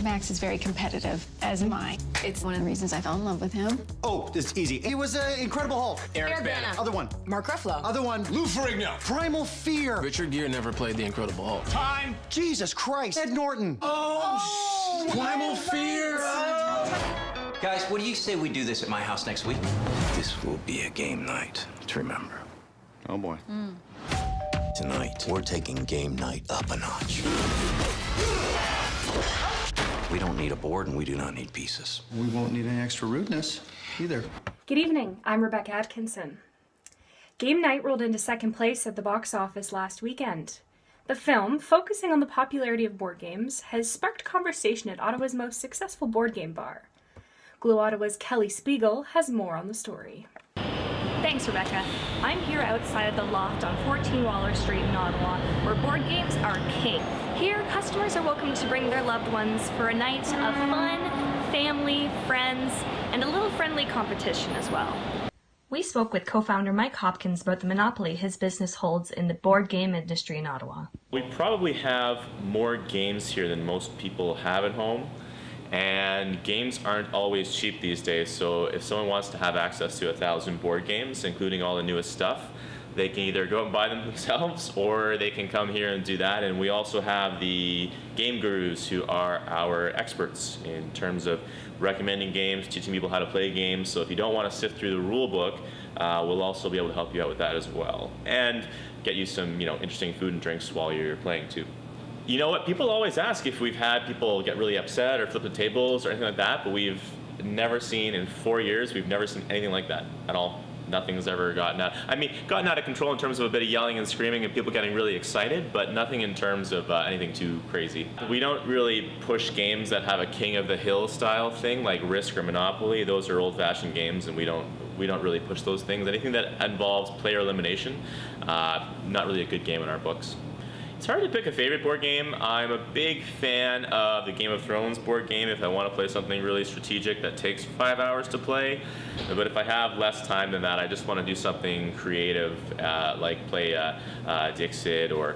Max is very competitive, as am I. It's one of the reasons I fell in love with him. Oh, it's easy. He was Incredible Hulk. Eric Bana. Other one. Mark Ruffalo. Other one. Lou Ferrigno. Primal Fear. Richard Gere never played the Incredible Hulk. Time. Jesus Christ. Ed Norton. Oh, Primal Fear. Guys, what do you say we do this at my house next week? This will be a game night to remember. Oh, boy. Tonight, we're taking game night up a notch. We don't need a board, and we do not need pieces. We won't need any extra rudeness either. Good evening, I'm Rebecca Atkinson. Game Night rolled into second place at the box office last weekend. The film, focusing on the popularity of board games, has sparked conversation at Ottawa's most successful board game bar. Glue Ottawa's Kelly Spiegel has more on the story. Thanks, Rebecca. I'm here outside of the Loft on 14 Waller Street in Ottawa, where board games are king. Here, customers are welcome to bring their loved ones for a night of fun, family, friends, and a little friendly competition as well. We spoke with co-founder Mike Hopkins about the monopoly his business holds in the board game industry in Ottawa. We probably have more games here than most people have at home. And games aren't always cheap these days, so if someone wants to have access to 1,000 board games, including all the newest stuff, they can either go out and buy them themselves, or they can come here and do that. And we also have the game gurus, who are our experts in terms of recommending games, teaching people how to play games. So if you don't want to sift through the rule book, we'll also be able to help you out with that as well, and get you some, interesting food and drinks while you're playing too. You know what? People always ask if we've had people get really upset or flip the tables or anything like that, but we've never seen, in 4 years, we've never seen anything like that at all. Nothing's ever gotten out of control in terms of a bit of yelling and screaming and people getting really excited, but nothing in terms of anything too crazy. We don't really push games that have a King of the Hill style thing like Risk or Monopoly. Those are old-fashioned games, and we don't really push those things. Anything that involves player elimination, not really a good game in our books. It's hard to pick a favorite board game. I'm a big fan of the Game of Thrones board game if I want to play something really strategic that takes 5 hours to play. But if I have less time than that, I just want to do something creative, like play Dixit, or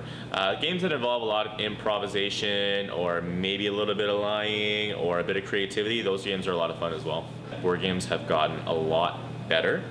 games that involve a lot of improvisation, or maybe a little bit of lying, or a bit of creativity. Those games are a lot of fun as well. Board games have gotten a lot better.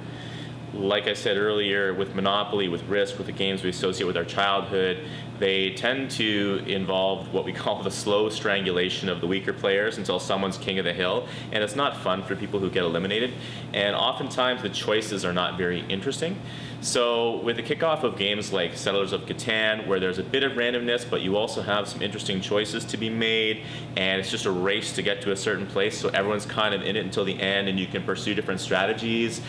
Like I said earlier, with Monopoly, with Risk, with the games we associate with our childhood, they tend to involve what we call the slow strangulation of the weaker players until someone's king of the hill, and it's not fun for people who get eliminated, and oftentimes the choices are not very interesting. So with the kickoff of games like Settlers of Catan, where there's a bit of randomness, but you also have some interesting choices to be made, and it's just a race to get to a certain place, so everyone's kind of in it until the end, and you can pursue different strategies.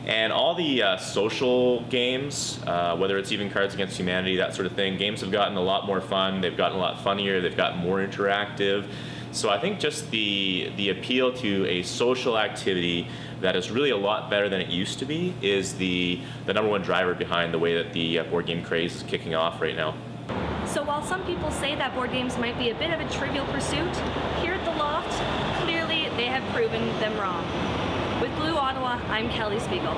And all the social games, whether it's even Cards Against Humanity, that sort of thing, games have gotten a lot more fun, they've gotten a lot funnier, they've gotten more interactive. So I think just the appeal to a social activity that is really a lot better than it used to be is the number one driver behind the way that the board game craze is kicking off right now. So while some people say that board games might be a bit of a trivial pursuit, here at the Loft, clearly they have proven them wrong. With Glue Ottawa, I'm Kelly Spiegel.